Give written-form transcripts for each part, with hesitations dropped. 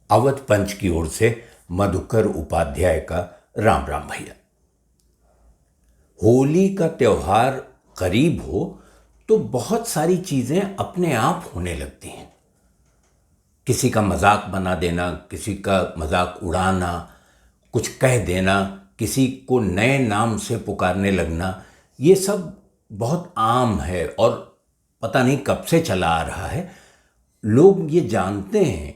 अवध पंच की ओर से मधुकर उपाध्याय का राम राम भैया। होली का त्यौहार करीब हो तो बहुत सारी चीज़ें अपने आप होने लगती हैं। किसी का मजाक बना देना, किसी का मजाक उड़ाना, कुछ कह देना, किसी को नए नाम से पुकारने लगना, ये सब बहुत आम है और पता नहीं कब से चला आ रहा है। लोग ये जानते हैं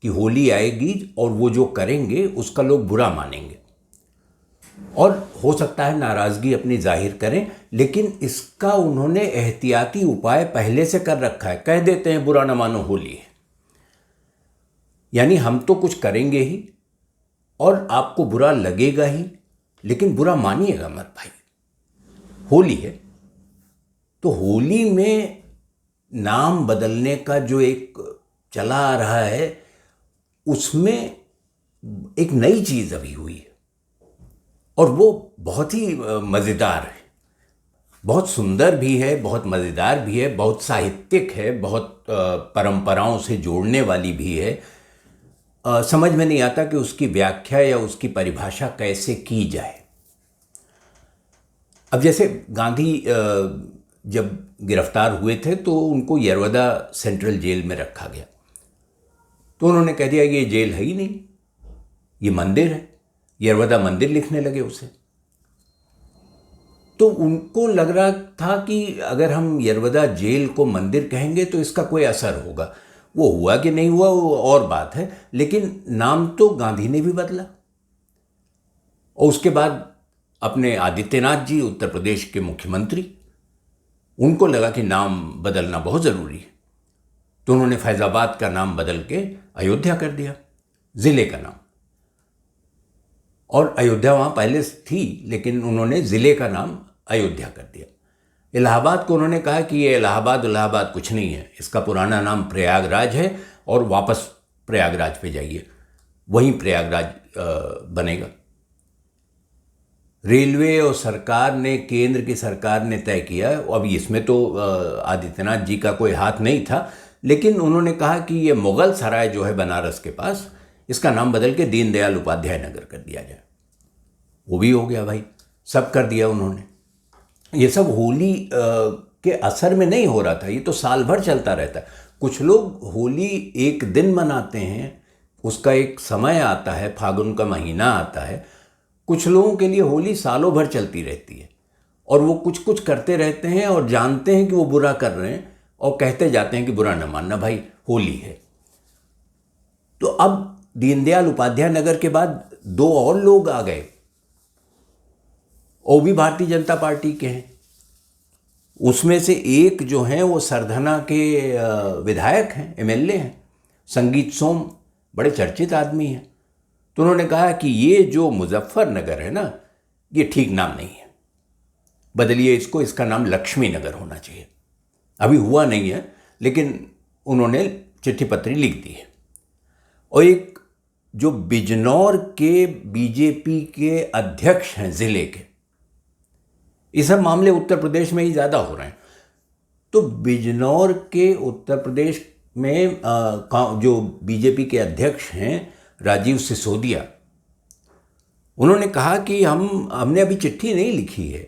कि होली आएगी और वो जो करेंगे उसका लोग बुरा मानेंगे और हो सकता है नाराज़गी अपनी जाहिर करें, लेकिन इसका उन्होंने एहतियाती उपाय पहले से कर रखा है। कह देते हैं बुरा न मानो होली है, यानी हम तो कुछ करेंगे ही और आपको बुरा लगेगा ही, लेकिन बुरा मानिएगा मत भाई। होली है तो होली में नाम बदलने का जो एक चला आ रहा है, उसमें एक नई चीज़ अभी हुई है और वो बहुत ही मज़ेदार है, बहुत सुंदर भी है, बहुत मज़ेदार भी है, बहुत साहित्यिक है, बहुत परंपराओं से जोड़ने वाली भी है। समझ में नहीं आता कि उसकी व्याख्या या उसकी परिभाषा कैसे की जाए। अब जैसे गांधी जब गिरफ्तार हुए थे तो उनको यरवदा सेंट्रल जेल में रखा गया, तो उन्होंने कह दिया कि ये जेल है ही नहीं, ये मंदिर है। यरवदा मंदिर लिखने लगे उसे। तो उनको लग रहा था कि अगर हम यरवदा जेल को मंदिर कहेंगे तो इसका कोई असर होगा। वो हुआ कि नहीं हुआ वो और बात है, लेकिन नाम तो गांधी ने भी बदला। और उसके बाद अपने आदित्यनाथ जी, उत्तर प्रदेश के मुख्यमंत्री, उनको लगा कि नाम बदलना बहुत ज़रूरी है, तो उन्होंने फैज़ाबाद का नाम बदल के अयोध्या कर दिया, ज़िले का नाम। और अयोध्या वहाँ पहले थी, लेकिन उन्होंने ज़िले का नाम अयोध्या कर दिया। इलाहाबाद को उन्होंने कहा कि ये इलाहाबाद इलाहाबाद कुछ नहीं है, इसका पुराना नाम प्रयागराज है और वापस प्रयागराज पे जाइए, वहीं प्रयागराज बनेगा। रेलवे और सरकार ने, केंद्र की सरकार ने तय किया, अब इसमें तो आदित्यनाथ जी का कोई हाथ नहीं था, लेकिन उन्होंने कहा कि ये मुग़ल सराय जो है बनारस के पास, इसका नाम बदल के दीनदयाल उपाध्याय नगर कर दिया जाए। वो भी हो गया भाई, सब कर दिया उन्होंने। ये सब होली के असर में नहीं हो रहा था, ये तो साल भर चलता रहता है। कुछ लोग होली एक दिन मनाते हैं, उसका एक समय आता है, फागुन का महीना आता है। कुछ लोगों के लिए होली सालों भर चलती रहती है और वो कुछ कुछ करते रहते हैं और जानते हैं कि वो बुरा कर रहे हैं और कहते जाते हैं कि बुरा न मानना भाई, होली है। तो अब दीनदयाल उपाध्याय नगर के बाद दो और लोग आ गए, वो भी भारतीय जनता पार्टी के हैं। उसमें से एक जो हैं वो सरधना के विधायक हैं, एमएलए हैं, संगीत सोम, बड़े चर्चित आदमी हैं। तो उन्होंने कहा कि ये जो मुजफ्फरनगर है ना, ये ठीक नाम नहीं है, बदलिए इसको, इसका नाम लक्ष्मी नगर होना चाहिए। अभी हुआ नहीं है, लेकिन उन्होंने चिट्ठी पत्री लिख दी है। और एक जो बिजनौर के बीजेपी के अध्यक्ष हैं ज़िले के, ये सब मामले उत्तर प्रदेश में ही ज़्यादा हो रहे हैं, तो बिजनौर के उत्तर प्रदेश में जो बीजेपी के अध्यक्ष हैं राजीव सिसोदिया, उन्होंने कहा कि हमने अभी चिट्ठी नहीं लिखी है,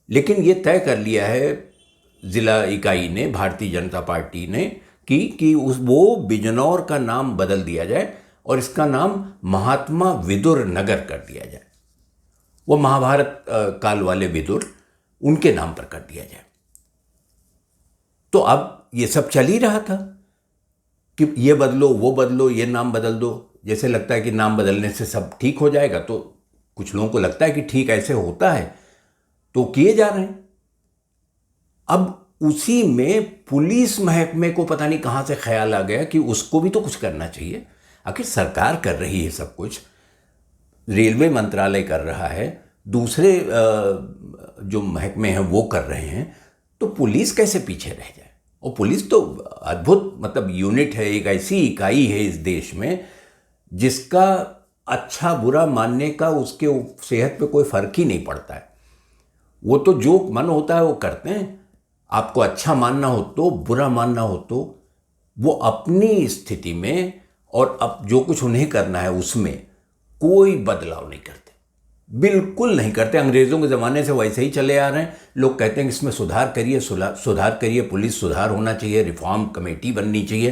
लेकिन ये तय कर लिया है ज़िला इकाई ने, भारतीय जनता पार्टी ने, कि वो बिजनौर का नाम बदल दिया जाए और इसका नाम महात्मा विदुर नगर कर दिया जाए। वो महाभारत काल वाले विदुर, उनके नाम पर कर दिया जाए। तो अब ये सब चल ही रहा था कि ये बदलो, वो बदलो, ये नाम बदल दो। जैसे लगता है कि नाम बदलने से सब ठीक हो जाएगा, तो कुछ लोगों को लगता है कि ठीक ऐसे होता है, तो किए जा रहे हैं। अब उसी में पुलिस महकमे को पता नहीं कहाँ से ख्याल आ गया कि उसको भी तो कुछ करना चाहिए। आखिर सरकार कर रही है सब कुछ, रेलवे मंत्रालय कर रहा है, दूसरे जो महकमे हैं वो कर रहे हैं, तो पुलिस कैसे पीछे रह जाए। और पुलिस तो अद्भुत, मतलब यूनिट है, एक ऐसी इकाई है इस देश में जिसका अच्छा बुरा मानने का उसके सेहत पे कोई फ़र्क ही नहीं पड़ता है। वो तो जो मन होता है वो करते हैं। आपको अच्छा मानना हो तो, बुरा मानना हो तो, वो अपनी स्थिति में और अब जो कुछ उन्हें करना है उसमें कोई बदलाव नहीं करते, बिल्कुल नहीं करते। अंग्रेज़ों के ज़माने से वैसे ही चले आ रहे हैं। लोग कहते हैं कि इसमें सुधार करिए, सुधार करिए, पुलिस सुधार होना चाहिए, रिफॉर्म कमेटी बननी चाहिए।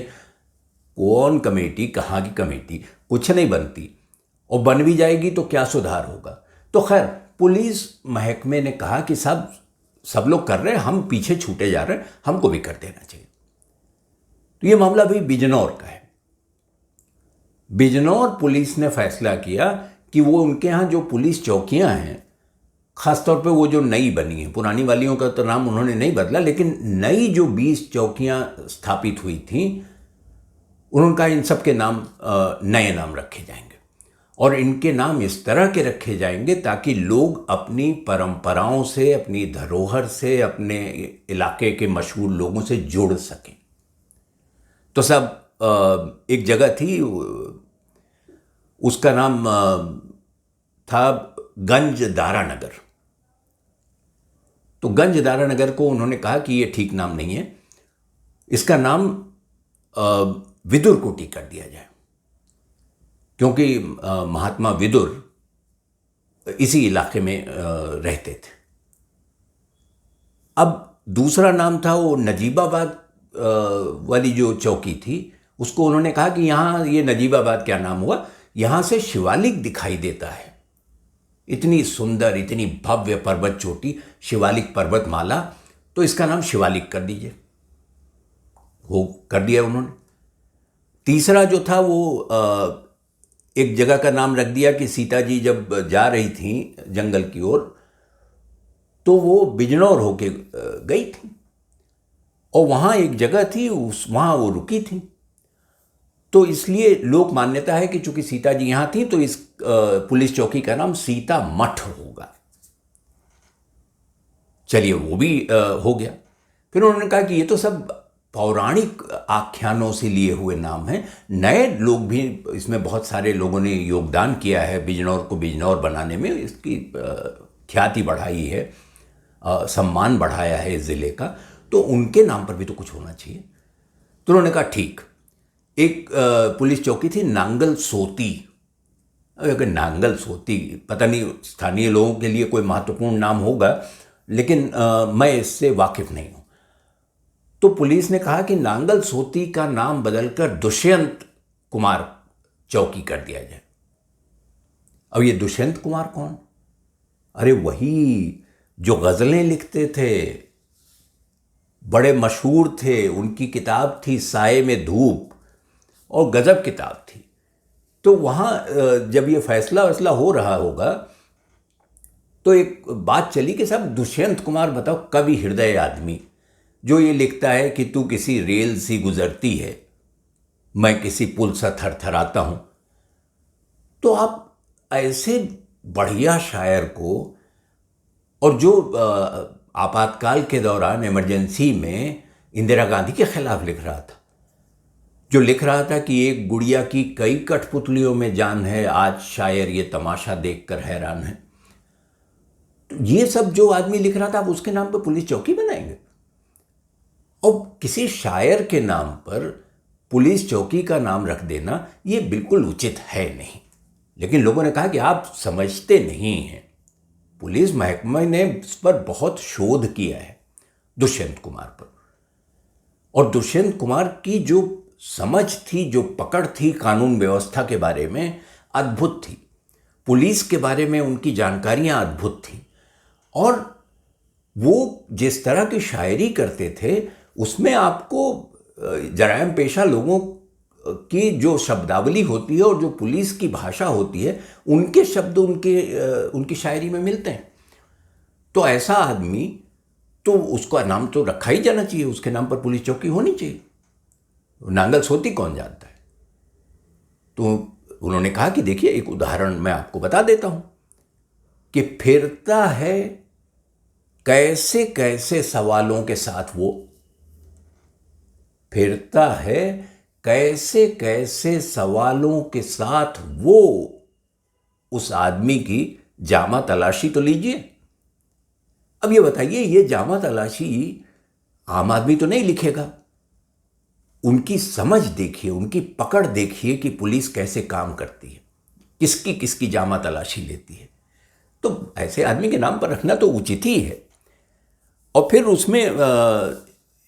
कौन कमेटी, कहाँ की कमेटी? कुछ नहीं बनती, और बन भी जाएगी तो क्या सुधार होगा? तो खैर, पुलिस महकमे ने कहा कि सब लोग कर रहे हैं, हम पीछे छूटे जा रहे हैं, हमको भी कर देना चाहिए। तो ये मामला भी बिजनौर का है। बिजनौर पुलिस ने फैसला किया कि वो उनके यहाँ जो पुलिस चौकियाँ हैं, ख़ासतौर पे वो जो नई बनी हैं, पुरानी वालियों का तो नाम उन्होंने नहीं बदला, लेकिन नई जो 20 चौकियाँ स्थापित हुई थीं, उन्होंने कहा इन सब के नाम नए नाम रखे जाएंगे, और इनके नाम इस तरह के रखे जाएंगे ताकि लोग अपनी परंपराओं से, अपनी धरोहर से, अपने इलाके के मशहूर लोगों से जुड़ सकें। तो सब एक जगह थी, उसका नाम था गंज दारा नगर। तो गंज दारा नगर को उन्होंने कहा कि ये ठीक नाम नहीं है, इसका नाम विदुर कोठी कर दिया जाए, क्योंकि महात्मा विदुर इसी इलाके में रहते थे। अब दूसरा नाम था वो नजीबाबाद वाली जो चौकी थी, उसको उन्होंने कहा कि यहाँ ये नजीबाबाद क्या नाम हुआ, यहाँ से शिवालिक दिखाई देता है, इतनी सुंदर, इतनी भव्य पर्वत चोटी, शिवालिक पर्वतमाला, तो इसका नाम शिवालिक कर दीजिए। वो कर दिया उन्होंने। तीसरा जो था वो एक जगह का नाम रख दिया कि सीता जी जब जा रही थी जंगल की ओर, तो वो बिजनौर होके गई थी, और वहाँ एक जगह थी, वहाँ वो रुकी थी, तो इसलिए लोक मान्यता है कि चूंकि सीता जी यहाँ थी तो इस पुलिस चौकी का नाम सीता मठ होगा। चलिए, वो भी हो गया। फिर उन्होंने कहा कि ये तो सब पौराणिक आख्यानों से लिए हुए नाम हैं, नए लोग भी इसमें, बहुत सारे लोगों ने योगदान किया है बिजनौर को बिजनौर बनाने में, इसकी ख्याति बढ़ाई है, सम्मान बढ़ाया है इस ज़िले का, तो उनके नाम पर भी तो कुछ होना चाहिए। तो उन्होंने कहा ठीक। एक पुलिस चौकी थी नांगल सोती। अगर नांगल सोती, पता नहीं स्थानीय लोगों के लिए कोई महत्वपूर्ण नाम होगा, लेकिन मैं इससे वाकिफ नहीं हूँ। तो पुलिस ने कहा कि नांगल सोती का नाम बदलकर दुष्यंत कुमार चौकी कर दिया जाए। अब ये दुष्यंत कुमार कौन? अरे वही जो गज़लें लिखते थे, बड़े मशहूर थे, उनकी किताब थी साये में धूप, और गज़ब किताब थी। तो वहाँ जब ये फैसला हो रहा होगा तो एक बात चली कि साहब दुष्यंत कुमार बताओ, कवि हृदय आदमी, जो ये लिखता है कि तू किसी रेल सी गुजरती है, मैं किसी पुल सा थरथराता हूँ। तो आप ऐसे बढ़िया शायर को, और जो आपातकाल के दौरान इमरजेंसी में इंदिरा गांधी के खिलाफ लिख रहा था, जो लिख रहा था कि एक गुड़िया की कई कठपुतलियों में जान है, आज शायर ये तमाशा देखकर हैरान है, तो ये सब जो आदमी लिख रहा था, आप उसके नाम पर पुलिस चौकी बनाएंगे? और किसी शायर के नाम पर पुलिस चौकी का नाम रख देना ये बिल्कुल उचित है नहीं। लेकिन लोगों ने कहा कि आप समझते नहीं हैं, पुलिस महकमे ने इस पर बहुत शोध किया है दुष्यंत कुमार पर, और दुष्यंत कुमार की जो समझ थी, जो पकड़ थी कानून व्यवस्था के बारे में, अद्भुत थी। पुलिस के बारे में उनकी जानकारियां अद्भुत थी, और वो जिस तरह की शायरी करते थे उसमें आपको जराइम पेशा लोगों की जो शब्दावली होती है और जो पुलिस की भाषा होती है, उनके शब्द उनकी शायरी में मिलते हैं। तो ऐसा आदमी, तो उसका नाम तो रखा ही जाना चाहिए, उसके नाम पर पुलिस चौकी होनी चाहिए। नांगल सोती कौन जानता है? तो उन्होंने कहा कि देखिए, एक उदाहरण मैं आपको बता देता हूं कि फिरता है कैसे कैसे सवालों के साथ, वो फिरता है कैसे कैसे सवालों के साथ वो, उस आदमी की जामा तलाशी तो लीजिए। अब ये बताइए, ये जामा तलाशी आम आदमी तो नहीं लिखेगा, उनकी समझ देखिए, उनकी पकड़ देखिए कि पुलिस कैसे काम करती है, किसकी किसकी जामा तलाशी लेती है। तो ऐसे आदमी के नाम पर रखना तो उचित ही है। और फिर उसमें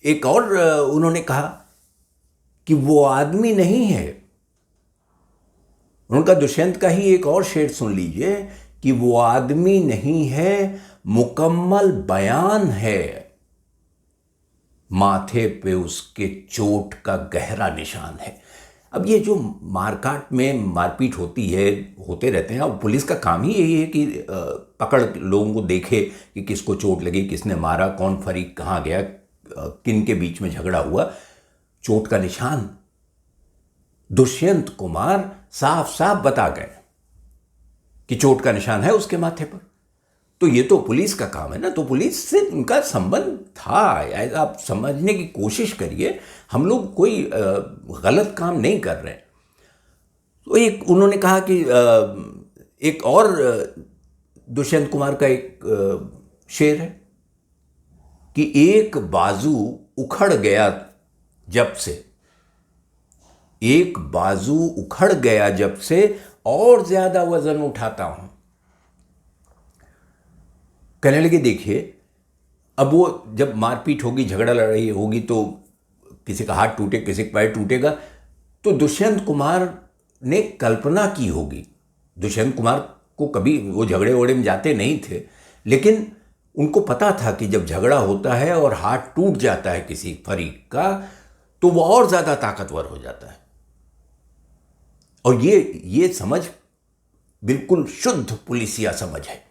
एक और उन्होंने कहा कि वो आदमी नहीं है। उनका दुष्यंत का ही एक और शेर सुन लीजिए कि वो आदमी नहीं है, मुकम्मल बयान है, माथे पे उसके चोट का गहरा निशान है। अब ये जो मारकाट में मारपीट होती है, होते रहते हैं, और पुलिस का काम ही यही है कि पकड़ लोगों को देखे कि किसको चोट लगी, किसने मारा, कौन फरीक कहाँ गया, किन के बीच में झगड़ा हुआ। चोट का निशान दुष्यंत कुमार साफ साफ बता गए कि चोट का निशान है उसके माथे पर। तो ये तो पुलिस का काम है ना, तो पुलिस से उनका संबंध था। आप समझने की कोशिश करिए, हम लोग कोई गलत काम नहीं कर रहे। तो एक उन्होंने कहा कि एक और दुष्यंत कुमार का एक शेर है कि एक बाजू उखड़ गया जब से, एक बाजू उखड़ गया जब से और ज्यादा वजन उठाता हूं। कहने लगे देखिए, अब वो जब मारपीट होगी, झगड़ा लड़ाई होगी, तो किसी का हाथ टूटे, किसी का पैर टूटेगा, तो दुष्यंत कुमार ने कल्पना की होगी। दुष्यंत कुमार को कभी वो झगड़े वगड़े में जाते नहीं थे, लेकिन उनको पता था कि जब झगड़ा होता है और हाथ टूट जाता है किसी फरीक का, तो वो और ज्यादा ताकतवर हो जाता है। और ये समझ बिल्कुल शुद्ध पुलिसिया समझ है।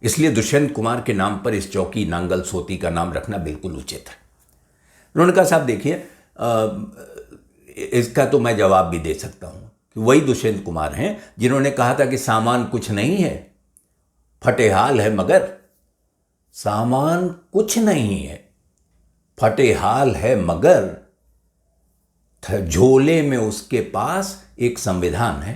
इसलिए दुष्यंत कुमार के नाम पर इस चौकी नांगल सोती का नाम रखना बिल्कुल उचित है। उन्होंने कहा साहब देखिए, इसका तो मैं जवाब भी दे सकता हूं कि वही दुष्यंत कुमार हैं जिन्होंने कहा था कि सामान कुछ नहीं है, फटे हाल है मगर। सामान कुछ नहीं है, फटे हाल है मगर, झोले में उसके पास एक संविधान है।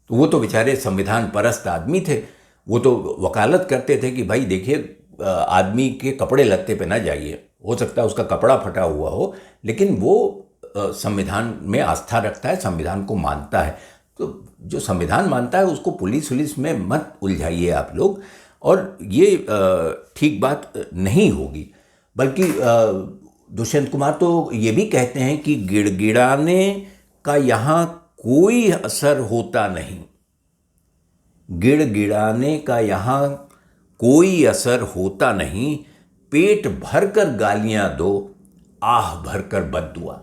तो वो तो बेचारे संविधान परस्त आदमी थे। वो तो वकालत करते थे कि भाई देखिए, आदमी के कपड़े लत्ते पे ना जाइए, हो सकता है उसका कपड़ा फटा हुआ हो, लेकिन वो संविधान में आस्था रखता है, संविधान को मानता है। तो जो संविधान मानता है उसको पुलिस वुलिस में मत उलझाइए आप लोग, और ये ठीक बात नहीं होगी। बल्कि दुष्यंत कुमार तो ये भी कहते हैं कि गिड़गिड़ाने का यहाँ कोई असर होता नहीं, गिड़गिड़ाने का यहाँ कोई असर होता नहीं, पेट भरकर गालियां दो, आह भरकर बद्दुआ।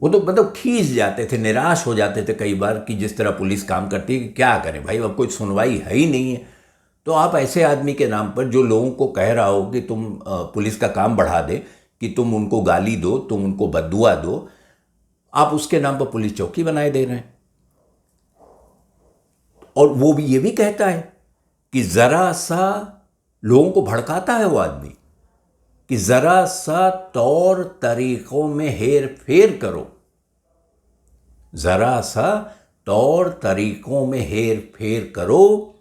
वो तो मतलब खींच जाते थे, निराश हो जाते थे कई बार कि जिस तरह पुलिस काम करती है, कि क्या करें भाई, अब कोई सुनवाई है ही नहीं है। तो आप ऐसे आदमी के नाम पर जो लोगों को कह रहा हो कि तुम पुलिस का काम बढ़ा दे, कि तुम उनको गाली दो, तुम उनको बद्दुआ दो, आप उसके नाम पर पुलिस चौकी बनाए दे रहे हैं। और वो भी ये भी कहता है कि जरा सा लोगों को भड़काता है वो आदमी, कि जरा सा तौर तरीकों में हेर फेर करो, जरा सा तौर तरीकों में हेर फेर करो,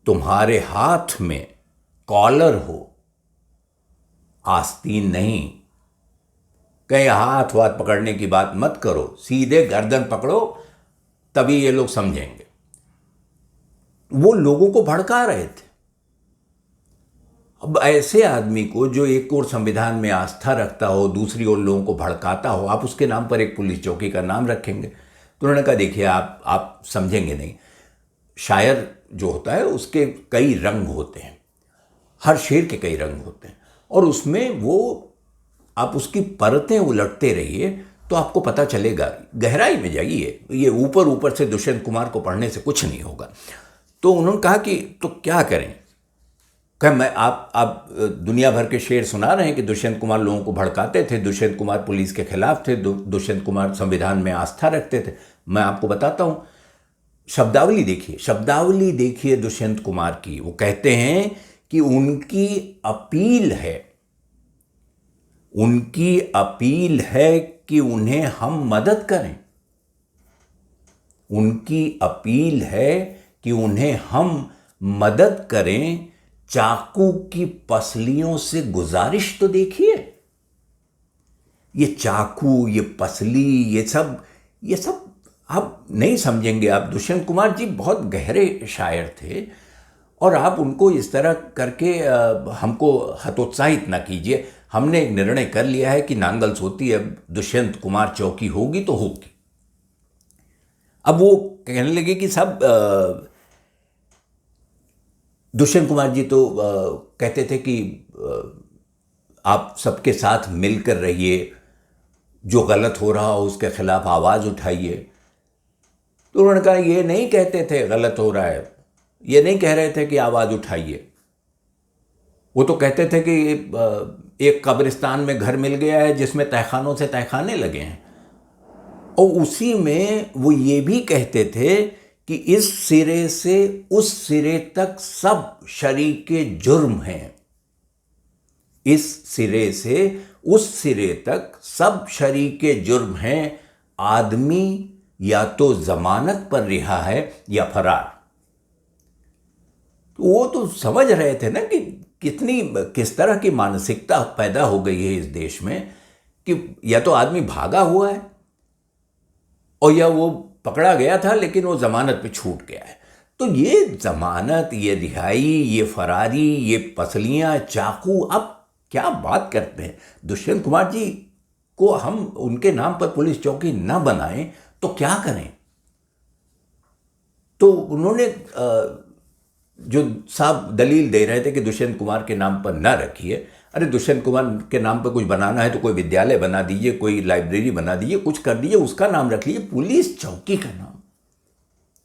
तुम्हारे हाथ में कॉलर हो, आस्तीन नहीं। कहीं हाथ वाथ पकड़ने की बात मत करो, सीधे गर्दन पकड़ो, तभी ये लोग समझेंगे। वो लोगों को भड़का रहे थे। अब ऐसे आदमी को जो एक और संविधान में आस्था रखता हो, दूसरी ओर लोगों को भड़काता हो, आप उसके नाम पर एक पुलिस चौकी का नाम रखेंगे? तो उन्होंने कहा देखिए, आप समझेंगे नहीं। शायर जो होता है उसके कई रंग होते हैं, हर शेर के कई रंग होते हैं, और उसमें वो आप उसकी परतें उलटते रहिए तो आपको पता चलेगा। गहराई में जाइए, ये ऊपर ऊपर से दुष्यंत कुमार को पढ़ने से कुछ नहीं होगा। तो उन्होंने कहा कि तो क्या करें? कहा मैं आप दुनिया भर के शेर सुना रहे हैं कि दुष्यंत कुमार लोगों को भड़काते थे, दुष्यंत कुमार पुलिस के खिलाफ थे, दुष्यंत कुमार संविधान में आस्था रखते थे। मैं आपको बताता हूँ, शब्दावली देखिए दुष्यंत कुमार की। वो कहते हैं कि उनकी अपील है कि उन्हें हम मदद करें, उनकी अपील है कि उन्हें हम मदद करें, चाकू की पसलियों से गुजारिश तो देखिए। ये चाकू, ये पसली, ये सब आप नहीं समझेंगे। आप दुष्यंत कुमार जी बहुत गहरे शायर थे, और आप उनको इस तरह करके हमको हतोत्साहित ना कीजिए। हमने एक निर्णय कर लिया है कि नांगल सोती, अब दुष्यंत कुमार चौकी होगी तो होगी। अब वो कहने लगे कि सब दुष्यंत कुमार जी तो कहते थे कि आप सबके साथ मिलकर रहिए, जो गलत हो रहा हो उसके खिलाफ आवाज़ उठाइए। तो उन्होंने कहा ये नहीं कहते थे गलत हो रहा है, ये नहीं कह रहे थे कि आवाज़ उठाइए। वो तो कहते थे कि एक कब्रिस्तान में घर मिल गया है जिसमें तहखानों से तहखाने लगे हैं, और उसी में वो ये भी कहते थे कि इस सिरे से उस सिरे तक सब शरीके जुर्म हैं। इस सिरे से उस सिरे तक सब शरीके जुर्म हैं। आदमी या तो जमानत पर रिहा है या फरार। तो वो तो समझ रहे थे ना कि किस तरह की मानसिकता पैदा हो गई है इस देश में, कि या तो आदमी भागा हुआ है और या वो पकड़ा गया था लेकिन वो जमानत पे छूट गया है। तो ये जमानत, ये रिहाई, ये फरारी, ये पसलियां, चाकू, अब क्या बात करते हैं। दुष्यंत कुमार जी को हम उनके नाम पर पुलिस चौकी ना बनाएं तो क्या करें। तो उन्होंने जो साहब दलील दे रहे थे कि दुष्यंत कुमार के नाम पर ना रखिए, अरे दुष्यंत कुमार के नाम पर कुछ बनाना है तो कोई विद्यालय बना दीजिए, कोई लाइब्रेरी बना दीजिए, कुछ कर दीजिए, उसका नाम रख लीजिए, पुलिस चौकी का नाम।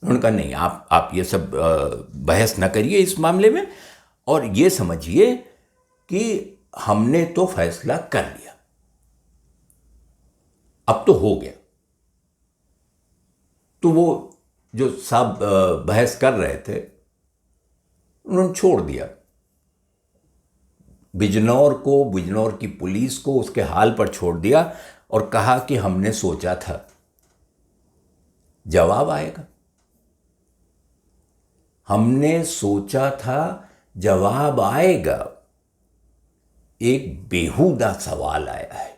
उन्होंने कहा नहीं, आप ये सब बहस न करिए इस मामले में, और ये समझिए कि हमने तो फैसला कर लिया, अब तो हो गया। तो वो जो साहब बहस कर रहे थे उन्होंने छोड़ दिया। बिजनौर की पुलिस को उसके हाल पर छोड़ दिया और कहा कि हमने सोचा था जवाब आएगा, हमने सोचा था जवाब आएगा, एक बेहुदा सवाल आया है।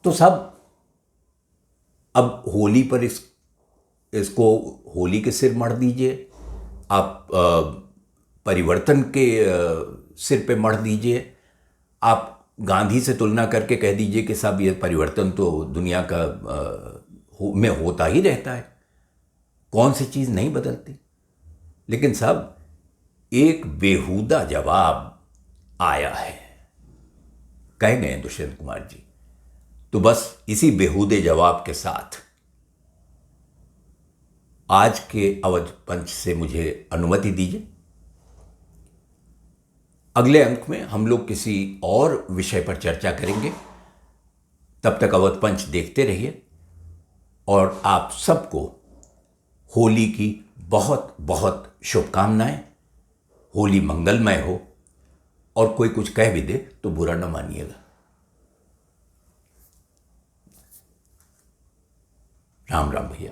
तो सब अब होली पर इसको होली के सिर मढ़ दीजिए, आप परिवर्तन के सिर पे मढ़ दीजिए, आप गांधी से तुलना करके कह दीजिए कि साहब ये परिवर्तन तो दुनिया का में होता ही रहता है, कौन सी चीज़ नहीं बदलती। लेकिन साहब एक बेहुदा जवाब आया है, कह गए दुष्यंत कुमार जी। तो बस इसी बेहुदे जवाब के साथ आज के अवध पंच से मुझे अनुमति दीजिए। अगले अंक में हम लोग किसी और विषय पर चर्चा करेंगे। तब तक अवध पंच देखते रहिए, और आप सबको होली की बहुत बहुत शुभकामनाएं। होली मंगलमय हो, और कोई कुछ कह भी दे तो बुरा न मानिएगा। राम राम भैया।